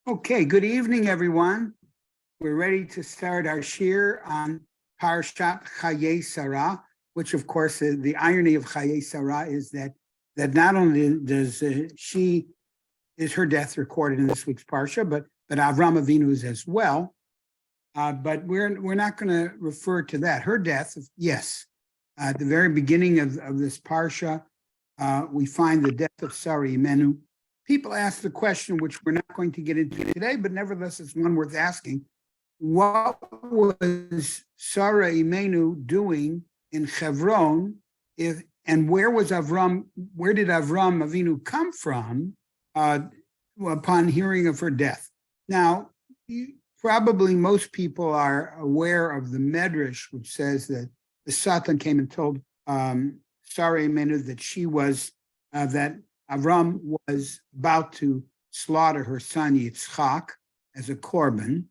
Okay, good evening, everyone. We're ready to start our shir on Parshat Chayei Sara, which, of course, the irony of Chayei Sara is that not only does is her death recorded in this week's parsha, but Avram Avinu's as well. But we're not going to refer to that. Her death, yes, at the very beginning of this parsha, we find the death of Sara Imenu. People ask the question, which we're not going to get into today, but nevertheless, it's one worth asking. What was Sara Imenu doing in Hebron? And where did Avram Avinu come from upon hearing of her death? Now, probably most people are aware of the Medrash, which says that the Satan came and told Sara Imenu that that Avram was about to slaughter her son Yitzchak as a korban.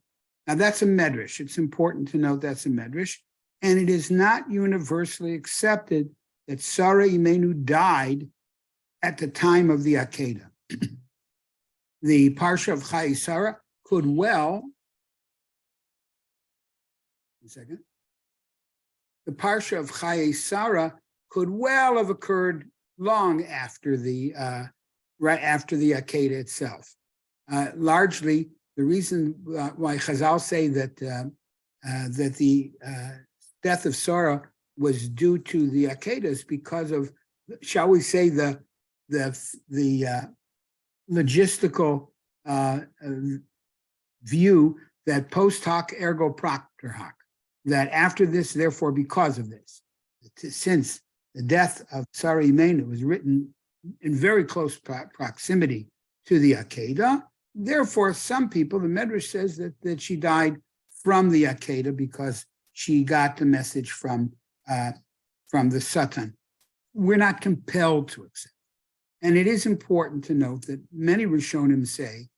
Now that's a medrash. It's important to note that's a medrash. And it is not universally accepted that Sara Imenu died at the time of the Akedah. The Parsha of Chayei Sara could well, the Parsha of Chayei Sara could well have occurred long after the Akedah itself. Largely, the reason why Chazal say that the death of Sara was due to the Akedah is because of, shall we say, the logistical view that post hoc ergo propter hoc, that after this, therefore, because of this, since the death of Sara Imenu was written in very close proximity to the Akedah. Therefore, some people, the Medrash says that she died from the Akedah because she got the message from the Satan. We're not compelled to accept. And it is important to note that many Rishonim say,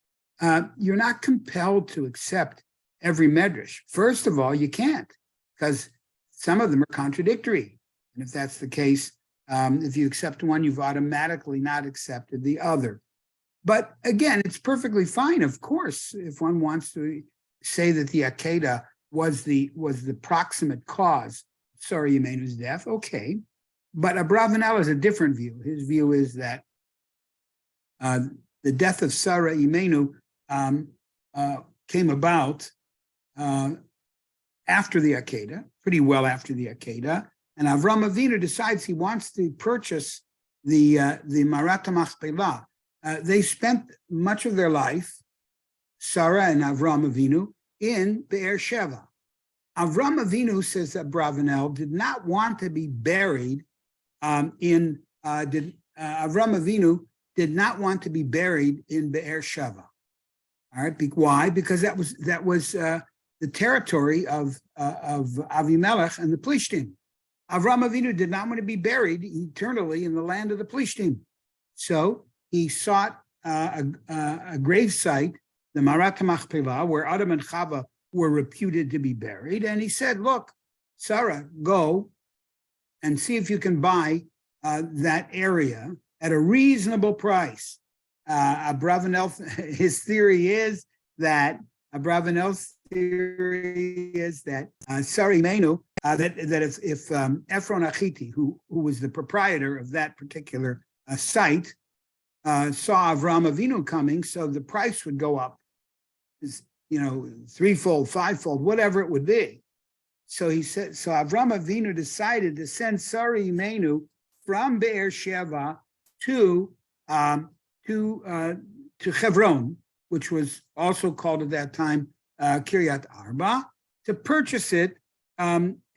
you're not compelled to accept every Medrash. First of all, you can't, because some of them are contradictory. And if that's the case, if you accept one, you've automatically not accepted the other. But again, it's perfectly fine, of course, if one wants to say that the Akedah was the proximate cause of Sara Imenu's death, okay. But Abravanel has a different view. His view is that the death of Sara Imenu came about after the Akedah, pretty well after the Akedah. And Avram Avinu decides he wants to purchase the Marat HaMachpelah. They spent much of their life, Sarah and Avram Avinu, in Be'er Sheva. Avram Avinu, says Abravanel, did not want to be buried Avram Avinu did not want to be buried in Be'er Sheva. All right, why? Because that was the territory of Avimelech and the Plishtim. Avram Avinu did not want to be buried eternally in the land of the Plishtim. So he sought a grave site, the Marat HaMachpelah, where Adam and Chava were reputed to be buried. And he said, look, Sarah, go and see if you can buy that area at a reasonable price. Abravanel, his theory is that Sara Imenu, that if Ephron Achiti, who was the proprietor of that particular site, saw Avram Avinu coming, so the price would go up, threefold, fivefold, whatever it would be. So Avram Avinu decided to send Sara Imenu from Be'er Sheva to Hebron, which was also called at that time Kiryat Arba, to purchase it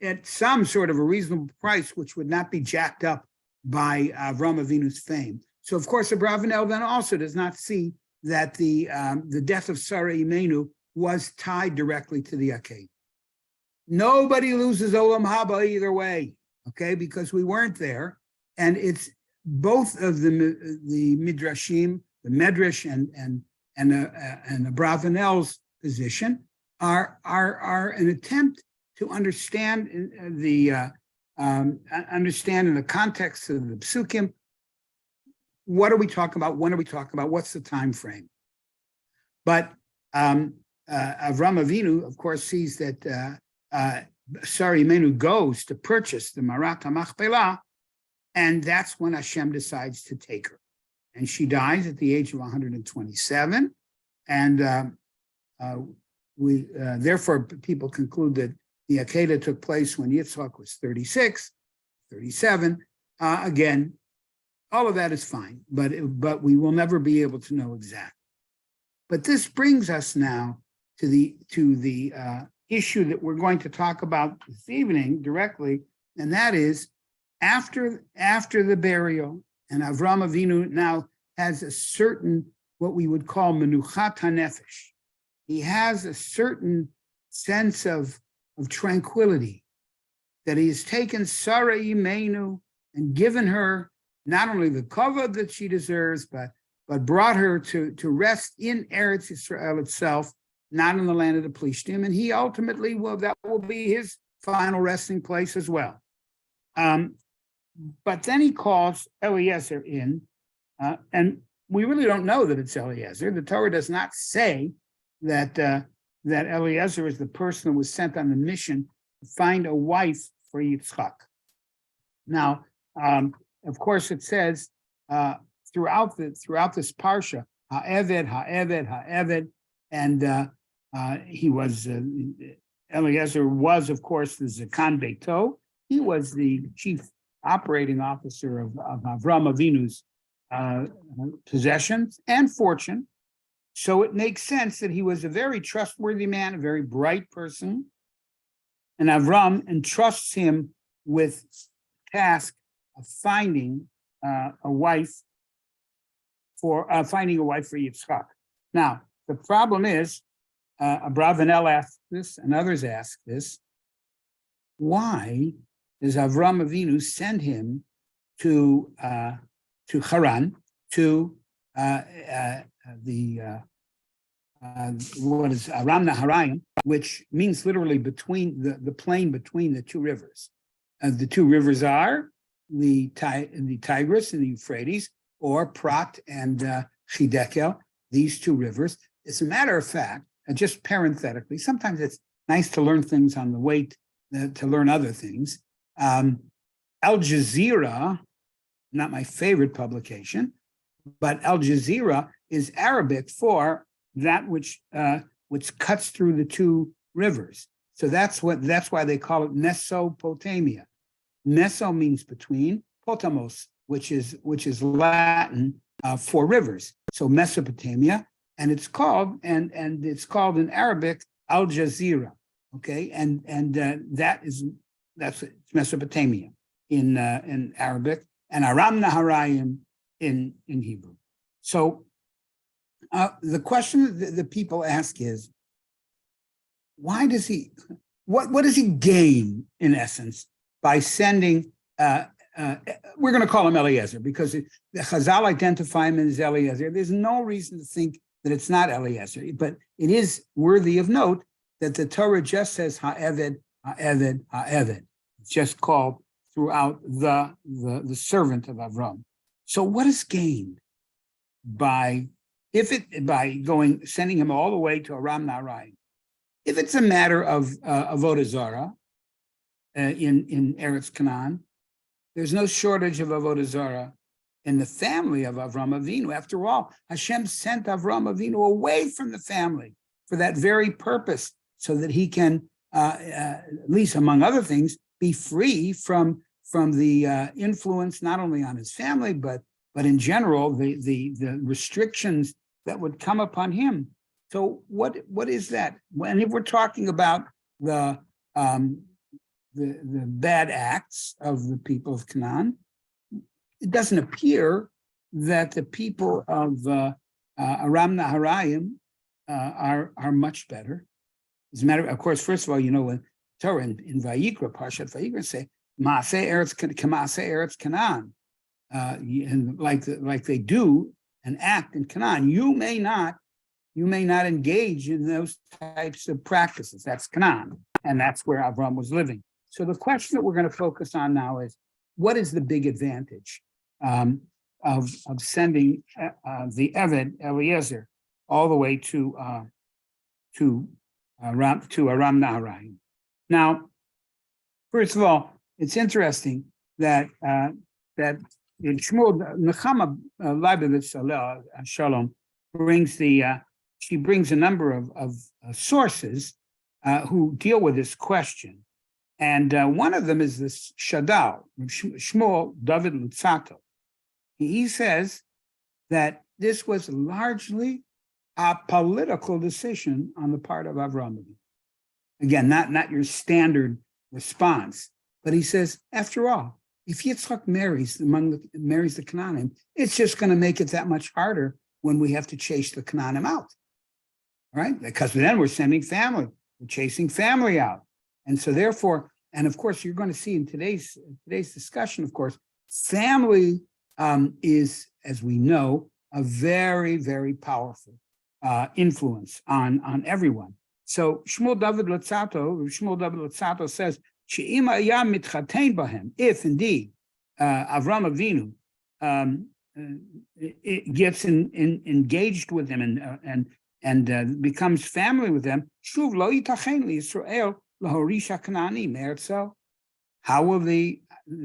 at some sort of a reasonable price, which would not be jacked up by Avram Avinu's fame. So, of course, Abravanel then also does not see that the death of Sara Imenu was tied directly to the Akedah. Nobody loses Olam Haba either way, okay, because we weren't there. And it's both of the Midrashim, the Medrash and Abravanel's position are an attempt to understand in the context of the Psukim, what are we talking about? When are we talking about? What's the time frame? But Avram Avinu, of course, sees that Sara Imenu goes to purchase the Marat HaMachpelah, and that's when Hashem decides to take her. And she dies at the age of 127. And therefore, people conclude that the Akedah took place when Yitzhak was 36, 37. Again, all of that is fine, but we will never be able to know exactly. But this brings us now to the issue that we're going to talk about this evening directly, and that is after the burial, and Avram Avinu now has a certain, what we would call menuchat hanefesh. He has a certain sense of tranquility, that he has taken Sara Imenu and given her not only the kavod that she deserves, but brought her to rest in Eretz Yisrael itself, not in the land of the Plishtim, and he ultimately that will be his final resting place as well. But then he calls Eliezer in, and we really don't know that it's Eliezer. The Torah does not say that Eliezer is the person who was sent on the mission to find a wife for Yitzchak. Now, of course, it says throughout this parsha, ha'eved, and he was Eliezer was, of course, the Zakan Beito. He was the chief operating officer of Avram Avinu's possessions and fortune. So it makes sense that he was a very trustworthy man, a very bright person. And Avram entrusts him with the task of finding a wife for Yitzchak. Now, the problem is, Abravanel asked this, and others ask this: why does Avram Avinu send him to Haran, to what is Aram Naharayim, which means literally between the plain between the two rivers. The two rivers are the Tigris and the Euphrates, or Prat and Chidekel, these two rivers. As a matter of fact, and just parenthetically, sometimes it's nice to learn things on the way to learn other things. Al Jazeera, not my favorite publication, but Al Jazeera is Arabic for that which cuts through the two rivers. So that's why they call it Mesopotamia. Meso means between, potamos, which is Latin for rivers. So Mesopotamia, and it's called in Arabic Al Jazeera. Okay, and that's Mesopotamia in Arabic, and Aram Naharayim in Hebrew. So the question that people ask is, why does he? What does he gain in essence by sending? We're going to call him Eliezer because the Chazal identify him as Eliezer. There's no reason to think that it's not Eliezer, but it is worthy of note that the Torah just says ha'eved, ha'eved, ha'eved. It's just called throughout the servant of Avram. So what is gained by sending him all the way to Aram Naharaim? If it's a matter of Avodah Zarah in Eretz Canaan, there's no shortage of Avodah Zarah in the family of Avram Avinu. After all, Hashem sent Avram Avinu away from the family for that very purpose, so that he can, at least among other things, be free from the influence not only on his family, but in general, the restrictions that would come upon him. So what is that? And if we're talking about the bad acts of the people of Canaan, it doesn't appear that the people of Aram Naharayim are much better. As a matter of course, first of all, when Torah in Vayikra, Parshat Vayikra say, Maaseh Eretz Canaan, and like they do and act in Canaan, you may not engage in those types of practices. That's Canaan, and that's where Avram was living. So the question that we're going to focus on now is, what is the big advantage of sending the Eved Eliezer all the way to to Aram Naharaim. Now, first of all, it's interesting that that Shmuel Nechama Leibovitz Shalom brings she brings a number of sources who deal with this question, and one of them is this Shadal Shmuel David Lutzato. He says that this was largely a political decision on the part of Avraham. Again, not your standard response, but he says, after all, if Yitzchak marries the Canaanim, it's just going to make it that much harder when we have to chase the Canaanim out, right? Because then we're sending family, we're chasing family out, and so therefore, and of course, you're going to see in today's discussion, of course, family is, as we know, a very, very powerful influence on everyone. So Shmuel David Lutzato says, if indeed Avraham Avinu gets engaged with them and becomes family with them, how will the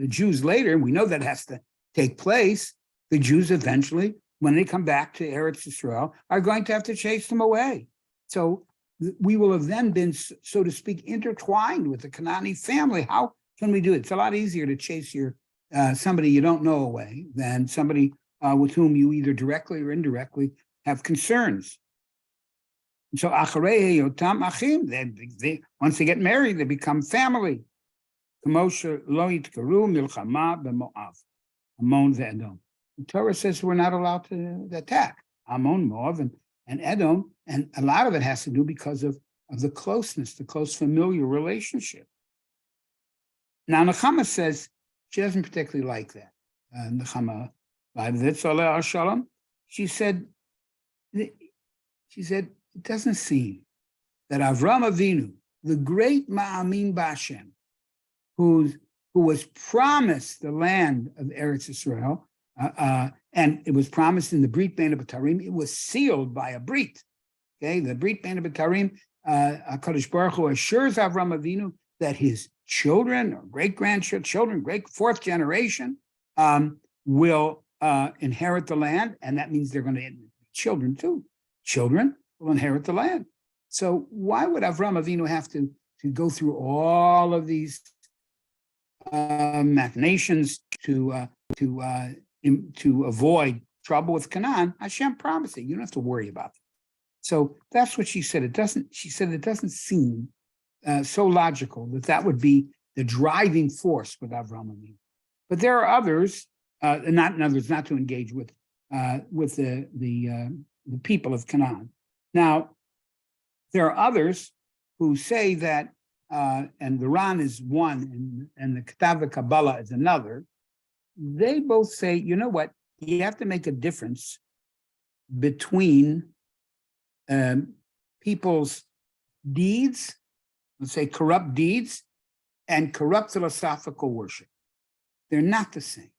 Jews later, and we know that has to take place, the Jews eventually, when they come back to Eretz Yisrael, are going to have to chase them away. So we will have then been, so to speak, intertwined with the Canaanite family. How can we do it? It's a lot easier to chase your somebody you don't know away than somebody with whom you either directly or indirectly have concerns. And so acharei yotam achim, they once they get married, they become family. K'moshe lo yitkaru milchama b'Moav, Ammon ve'Edom. The Torah says we're not allowed to attack Ammon, Moab, and Edom, and a lot of it has to do because of the closeness, the close familiar relationship. Now, Nechama says she doesn't particularly like that. Nechama, she said, it doesn't seem that Avraham Avinu, the great Ma'amin B'Hashem, who was promised the land of Eretz Yisrael, and it was promised in the Brit Bein HaBetarim, it was sealed by a Brit. Okay, the Brit Bein HaBetarim, HaKadosh Baruch Hu assures Avraham Avinu that his children or great-grandchildren, great fourth generation, will inherit the land, and that means they're going to have children too. Children will inherit the land. So why would Avraham Avinu have to go through all of these machinations to avoid trouble with Canaan? Hashem promised it. You don't have to worry about it. So that's what she said. She said it doesn't seem so logical that would be the driving force with Avraham Avinu. But there are others, not to engage with the people of Canaan. Now, there are others who say that, and the Ran is one, and the Ketav Kabbalah is another. They both say, you know what? You have to make a difference between people's deeds, let's say corrupt deeds, and corrupt philosophical worship. They're not the same.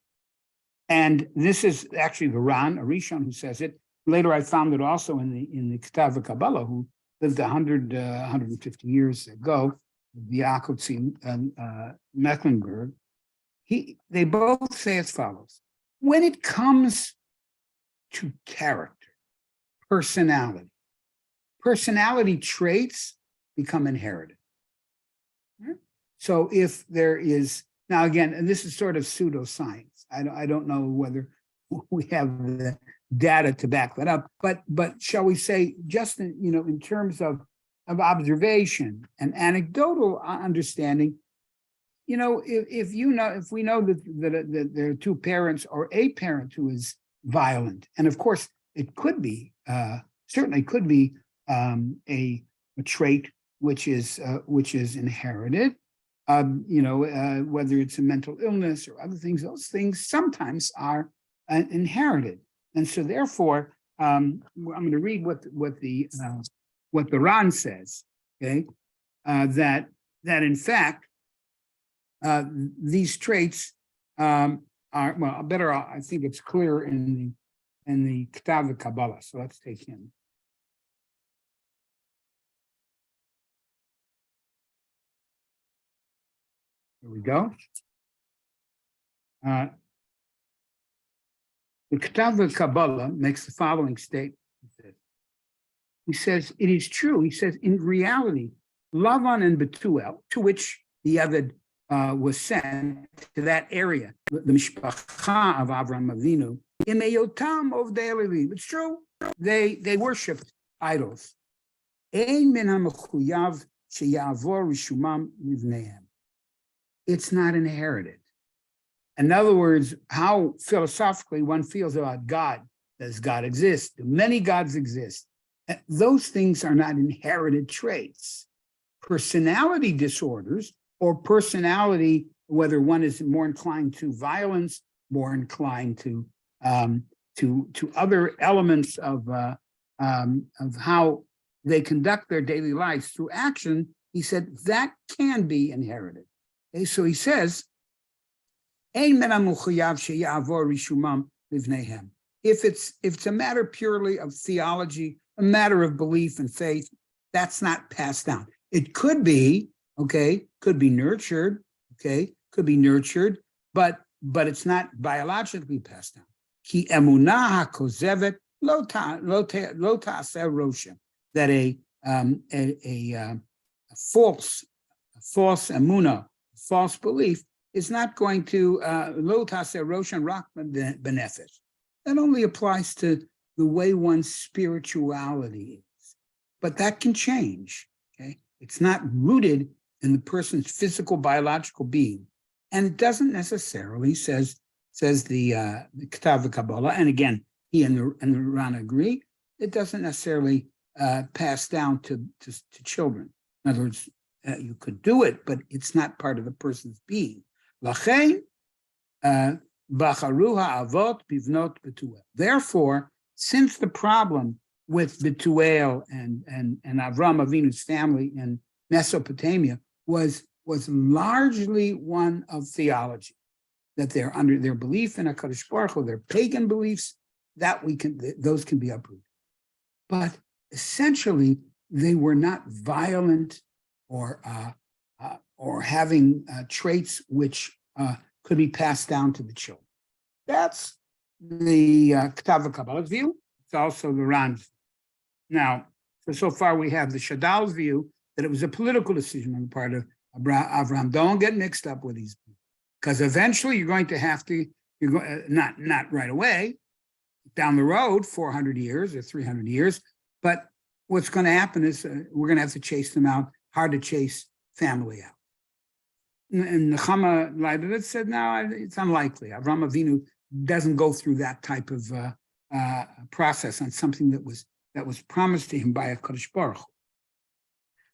And this is actually the Ran, a Rishon, who says it. Later, I found it also in the Ketav Kabbalah, who lived 150 years ago, the Yaakov Mecklenburg. They both say as follows: when it comes to character, personality traits become inherited. Right? So if there is, now again, and this is sort of pseudoscience. I don't know whether we have the data to back that up, but shall we say, just in terms of observation and anecdotal understanding, if we know that there are two parents or a parent who is violent, and of course it could be certainly could be a trait which is inherited, whether it's a mental illness or other things. Those things sometimes are inherited, and so therefore I'm going to read what the Ran says. Okay, that in fact. These traits are, well, better, I think it's clear in the Ketav Kabbalah. So let's take him. Here we go. The Ketav Kabbalah makes the following statement. He says, it is true. He says, in reality, Lavan and Betuel, to which the Eved was sent to that area, the Mishpacha of Avram Avinu, in Eyotam of De'elilim. It's true. They worshipped idols. Ein min hamechuyav sheyavor rishumam livneihem. It's not inherited. In other words, how philosophically one feels about God. Does God exist? Do many gods exist? Those things are not inherited traits. Personality disorders or personality, whether one is more inclined to violence, more inclined to other elements of how they conduct their daily lives through action, he said that can be inherited. Okay, so he says, if it's a matter purely of theology, a matter of belief and faith, that's not passed down. It could be, could be nurtured, but it's not biologically passed down. Ki emunah hakozevet lo ta'aseh roshem, that a false emunah, false belief, is not going to lo ta'aseh roshem rak benefesh. That only applies to the way one's spirituality is, but that can change. Okay, it's not rooted in the person's physical, biological being, and it doesn't necessarily, says the Ketav Kabbalah, and again, he and the Rana agree, it doesn't necessarily pass down to children. In other words, you could do it, but it's not part of the person's being. Lachein bacharuha avot bivnot betuel. Therefore, since the problem with Betuel and Avram Avinu's family in Mesopotamia was largely one of theology, that they're under their belief in HaKadosh Baruch Hu, their pagan beliefs, those can be uprooted. But essentially, they were not violent or having traits which could be passed down to the children. That's the Ketav Kabbalah's view. It's also the Ran's. Now, so far we have the Shadal's view that it was a political decision on the part of Avraham. Don't get mixed up with these people, because eventually you're going to have to, not right away, down the road, 400 years or 300 years, but what's going to happen is we're going to have to chase them out, hard to chase family out. And Nechama Leibovitz said, no, it's unlikely. Avraham Avinu doesn't go through that type of process on something that was promised to him by a Kadosh Baruch Hu.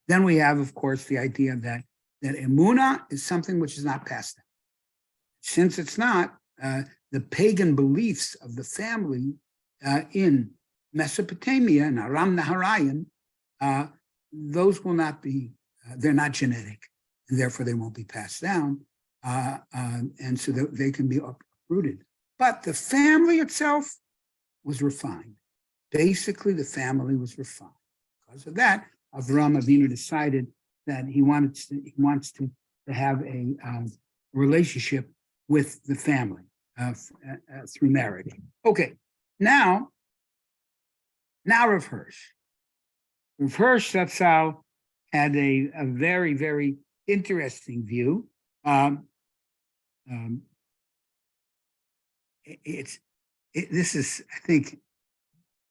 Then we have, of course, the idea that emunah is something which is not passed down. Since it's not, the pagan beliefs of the family in Mesopotamia and Aram Naharayan, those will not be, they're not genetic, and therefore they won't be passed down, and so they can be uprooted. But the family itself was refined. Basically, the family was refined. Because of that, Avraham Avinu decided that he wants to have a relationship with the family through marriage. Okay, now Rav Hirsch. Rav Hirsch, that's how had a very, very interesting view. This is, I think,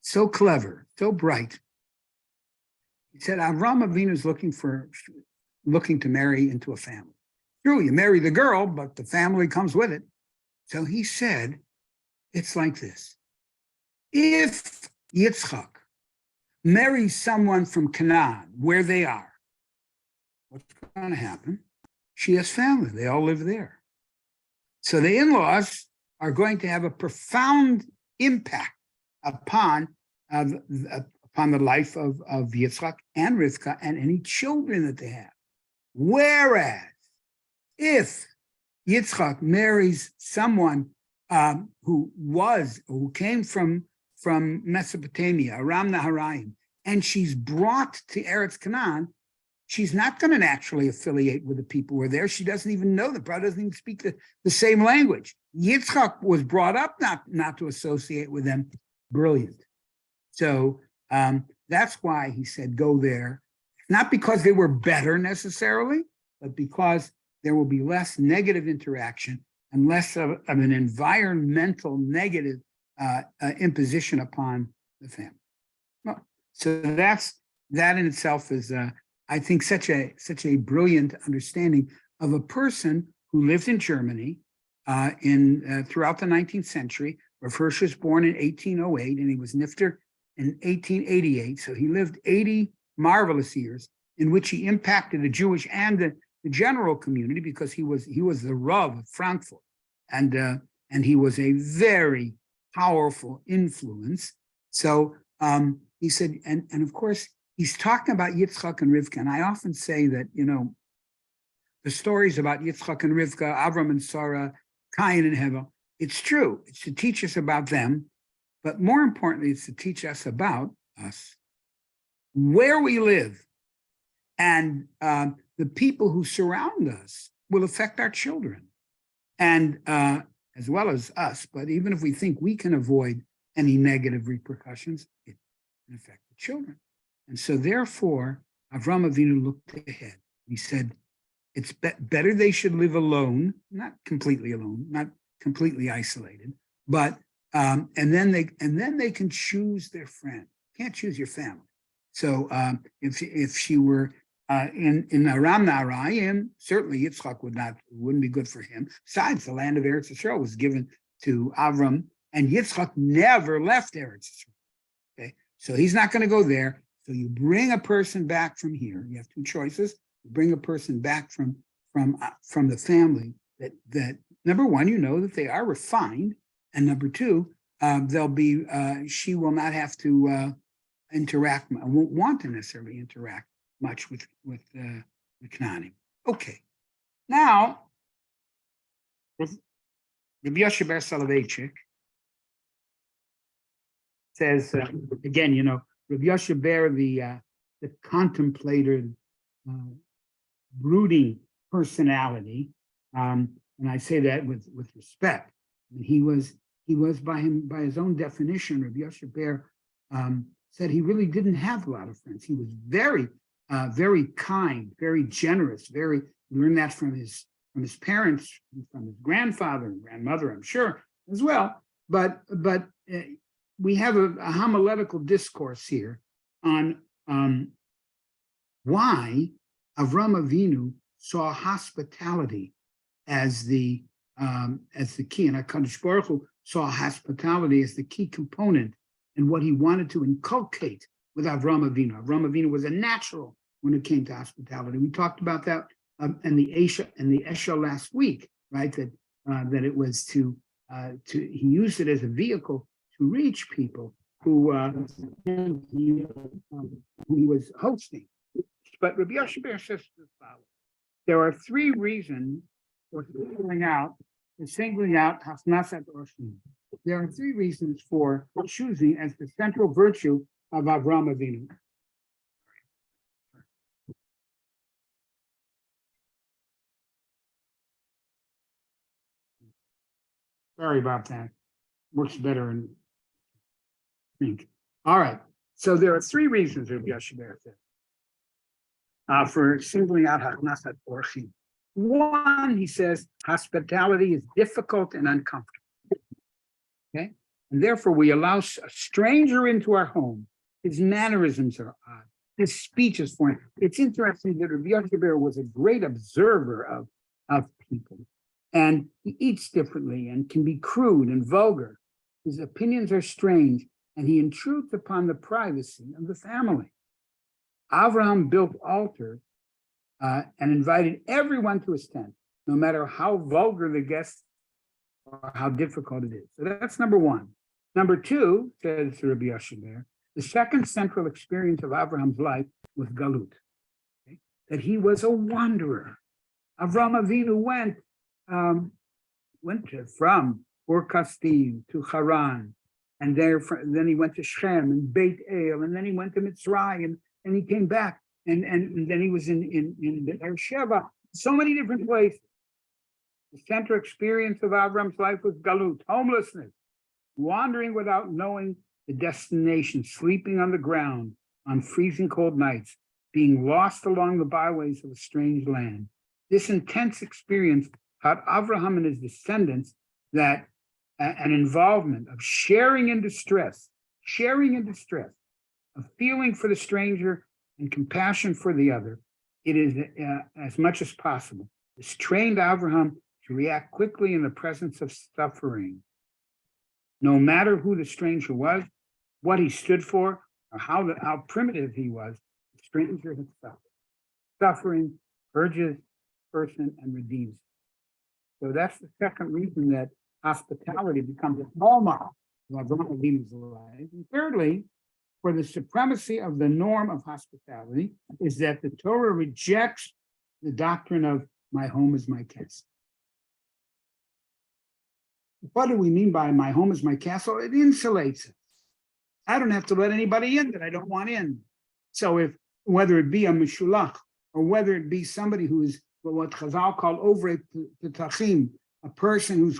so clever, so bright. He said, Avram Avinu is looking to marry into a family. True, you marry the girl, but the family comes with it. So he said, it's like this. If Yitzchak marries someone from Canaan, where they are, what's going to happen? She has family. They all live there. So the in-laws are going to have a profound impact upon the life of Yitzchak and Rivka and any children that they have. Whereas, if Yitzchak marries someone who came from Mesopotamia, Aram Naharaim, and she's brought to Eretz Canaan, she's not going to naturally affiliate with the people who are there. She doesn't even know them. Probably doesn't even speak the same language. Yitzchak was brought up not to associate with them. Brilliant. So that's why he said, go there. Not because they were better necessarily, but because there will be less negative interaction and less of an environmental negative imposition upon the family. Well, so that in itself is, I think, such a brilliant understanding of a person who lived in Germany throughout the 19th century. Rav Hirsch was born in 1808 and he was nifter in 1888. So he lived 80 marvelous years in which he impacted the Jewish and the general community, because he was the Rav of Frankfurt, and he was a very powerful influence. So he said, and of course he's talking about Yitzchak and Rivka, and I often say that, the stories about Yitzchak and Rivka, Avram and Sara, Cain and Hevel, it's true. It's to teach us about them, but more importantly, it's to teach us about us, where we live, and the people who surround us will affect our children, and as well as us. But even if we think we can avoid any negative repercussions, it can affect the children. And so therefore, Avram Avinu looked ahead. He said, it's better they should live alone, not completely alone, not completely isolated, but and then they can choose their friend. You can't choose your family. So if she were in Aram Naharaim, certainly Yitzchak wouldn't be good for him. Besides, the land of Eretz Yisrael was given to Avram, and Yitzchak never left Eretz Yisrael. Okay, so he's not going to go there. So you bring a person back from here. You have two choices. You bring a person back from the family that number one, that they are refined, and number two, she will not have to interact, won't want to necessarily interact much with Knani. Okay, now Rabbi Yoshe Ber Soloveitchik says again, Rabbi Yoshe Ber, the contemplator, brooding personality, and I say that with respect. And he was by his own definition, Rabbi Yoshe Ber said he really didn't have a lot of friends. He was very kind, very generous, we learned that from his parents, from his grandfather and grandmother, I'm sure, as well. But we have a homiletical discourse here on why Avram Avinu saw hospitality as the key, and HaKadosh Baruch Hu saw hospitality as the key component in what he wanted to inculcate with Avram Avinu. Avram Avinu was a natural when it came to hospitality. We talked about that in the Esha last week, right? That it was to he used it as a vehicle to reach people who he was hosting. But Rabbi Yoshe Ber says as follows: there are three reasons for singling out Hasnasat Orshim. There are three reasons for choosing as the central virtue of Avram Avinu. Sorry about that. Works better in think. All right. So there are three reasons Rabbi Yoshe Ber said for singling out Hasnasat Orshim. One, he says, hospitality is difficult and uncomfortable. Okay, and therefore we allow a stranger into our home. His mannerisms are odd. His speech is foreign. It's interesting that Rabbi Yoshe Ber was a great observer of people, and he eats differently and can be crude and vulgar. His opinions are strange, and he intrudes upon the privacy of the family. Avraham built altars and invited everyone to his tent, no matter how vulgar the guests or how difficult it is. So that's number one. Number two, says Rabbi Yoshe Ber, the second central experience of Abraham's life was Galut, okay? That he was a wanderer. Avram Avinu went from Ur Kasdim to Haran, and then he went to Shem and Beit El, and then he went to Mitzrayim, and he came back. and then he was in Beersheba, so many different places. The central experience of Avram's life was galut, homelessness, wandering without knowing the destination, sleeping on the ground on freezing cold nights, being lost along the byways of a strange land. This intense experience taught Avraham and his descendants that an involvement of sharing in distress, of feeling for the stranger and compassion for the other, it is as much as possible. This trained Avraham to react quickly in the presence of suffering. No matter who the stranger was, what he stood for, or how primitive he was, the stranger had suffered. Suffering purges person and redeems. So that's the second reason that hospitality becomes a hallmark of Avraham Avinu's life. And thirdly, for the supremacy of the norm of hospitality is that the Torah rejects the doctrine of my home is my castle. What do we mean by my home is my castle? It insulates us. I don't have to let anybody in that I don't want in. So whether it be a mishulach or whether it be somebody who is what Chazal call over petachim, a person who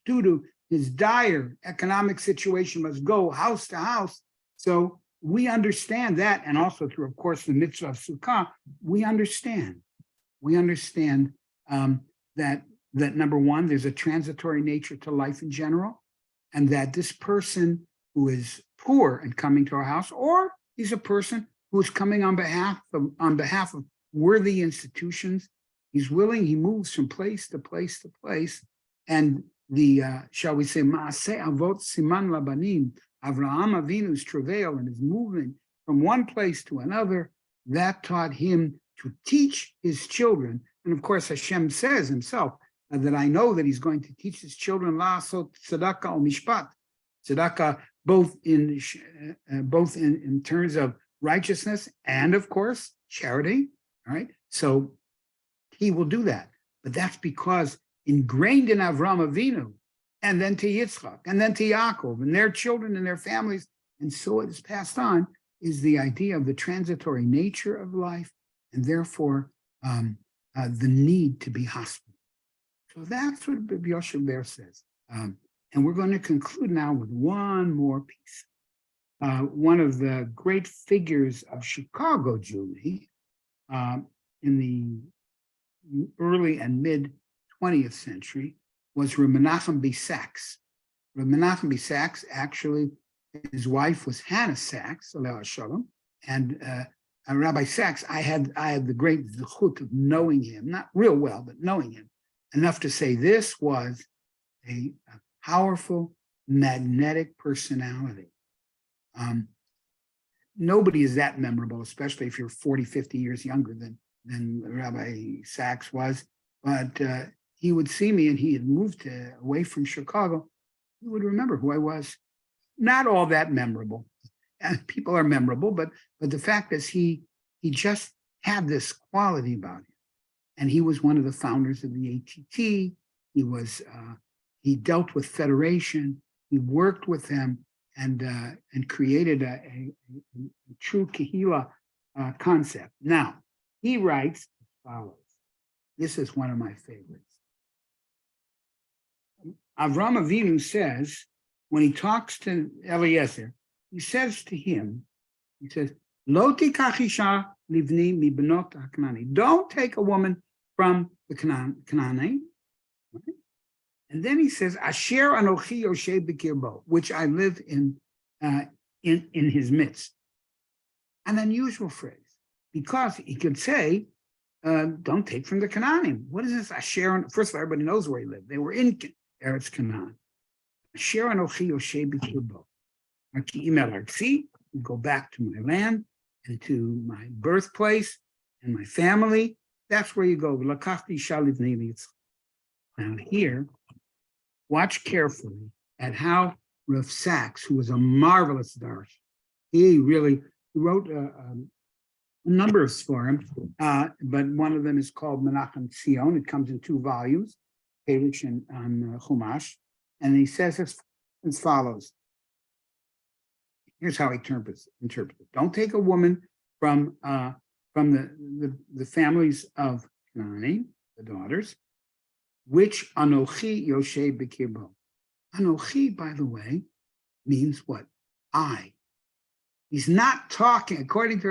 due to his dire economic situation must go house to house. So we understand that, and also through, of course, the mitzvah of Sukkah, we understand that number one, there's a transitory nature to life in general, and that this person who is poor and coming to our house, or he's a person who is coming on behalf of worthy institutions, he's willing, he moves from place to place to place, and the shall we say Maaseh Avot Siman Labanim, Avraham Avinu's travail and his movement from one place to another, that taught him to teach his children. And of course, Hashem says himself that I know that he's going to teach his children la'asot tzedakah or mishpat, tzedakah both in terms of righteousness and of course charity. All right, so he will do that, but that's because ingrained in Avraham Avinu, and then to Yitzchak, and then to Yaakov, and their children and their families, and so it is passed on, is the idea of the transitory nature of life, and therefore the need to be hospitable. So that's what Rabbi Yoshe Ber says. And we're going to conclude now with one more piece. One of the great figures of Chicago Jewry in the early and mid 20th century was Rabbi Menachem B. Sachs. Rabbi Menachem B. Sachs, actually, his wife was Hannah Sachs, Aleh Shalom, and Rabbi Sachs, I had the great zechut of knowing him, not real well, but knowing him enough to say this was a powerful, magnetic personality. Nobody is that memorable, especially if you're 40, 50 years younger than Rabbi Sachs was, but he would see me, and he had moved away from Chicago. He would remember who I was. Not all that memorable. And people are memorable, but the fact is he just had this quality about him. And he was one of the founders of the ATT. He dealt with Federation. He worked with them and created a true Kehila concept. Now, he writes as follows. This is one of my favorites. Avraham Avinu says, when he talks to Eliezer, he says to him, Lo tikach isha livni mi benot haKnani. Don't take a woman from the Canaanite. Right? And then he says, Asher anochi yoshe b'kirbo, which I live in his midst. An unusual phrase, because he could say, don't take from the Canaanim. What is this Asher? First of all, everybody knows where he lived. They were in Eretz Canaan. Asher anochi yoshe b'kirbo. Go back to my land and to my birthplace and my family. That's where you go. Now here, watch carefully at how Rav Sachs, who was a marvelous darsh, he wrote a number of svarim, but one of them is called Menachem Tzion. It comes in 2 volumes, Perush and Chumash, and he says as follows. Here's how he interprets it. Don't take a woman from from the families of Nine, the daughters, which Anochi Yoshe Bekirbo. Anochi, by the way, means what? I. He's not talking, according to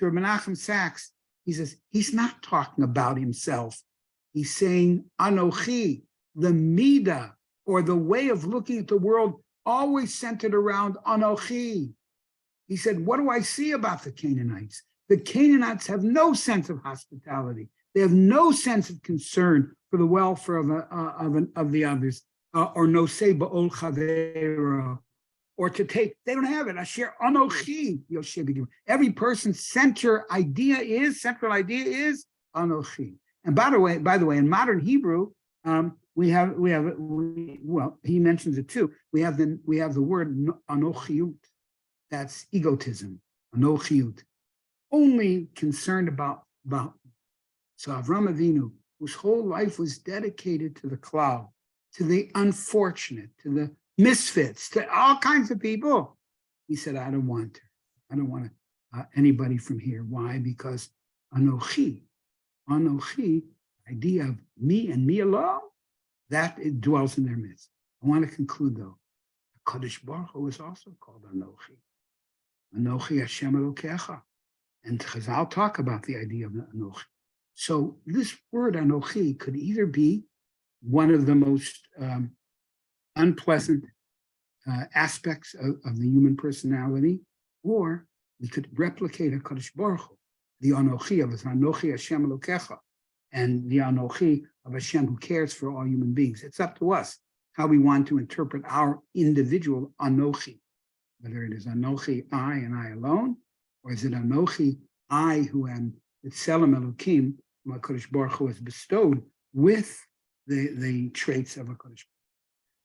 Menachem Sachs, he says, he's not talking about himself. He's saying, Anochi, the Midah, or the way of looking at the world, always centered around Anochi. He said, what do I see about the Canaanites? The Canaanites have no sense of hospitality. They have no sense of concern for the welfare of the others, or no say ba'ol chavero, or to take. They don't have it. Asher anochi yoshev. Every person's central idea is anochi. And by the way, in modern Hebrew, he mentions it too. We have the word anochiut. That's egotism, anochiut. Only concerned about. So Avram Avinu, whose whole life was dedicated to the klal, to the unfortunate, to the misfits, to all kinds of people, he said, I don't want anybody from here. Why? Because Anochi, idea of me and me alone, that it dwells in their midst. I want to conclude though. Kadosh Baruch Hu is also called Anochi. Anochi Hashem Elokecha. And Chazal talk about the idea of Anochi. So this word Anochi could either be one of the most unpleasant aspects of the human personality, or we could replicate HaKadosh Baruch Hu, the Anochi of us, Anochi Hashem Elokecha, and the Anochi of Hashem who cares for all human beings. It's up to us how we want to interpret our individual Anochi, whether it is Anochi, I and I alone, or is it Anochi, I who am the Tselem Elokim, whom HaKadosh Baruch Hu has bestowed with the traits of HaKadosh.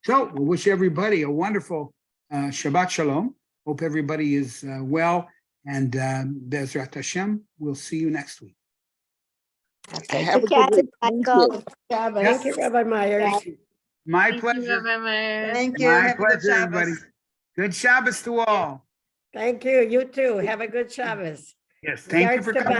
So we'll wish everybody a wonderful Shabbat Shalom. Hope everybody is well, and Bezrat Hashem, we'll see you next week. Okay. Have a good week. Thank you. Thank you, Rabbi Myers. My pleasure. Thank you. My Have a good pleasure, everybody. Shabbos. Good Shabbos to all. Thank you. You too. Have a good Shabbos. Yes, thank you for coming.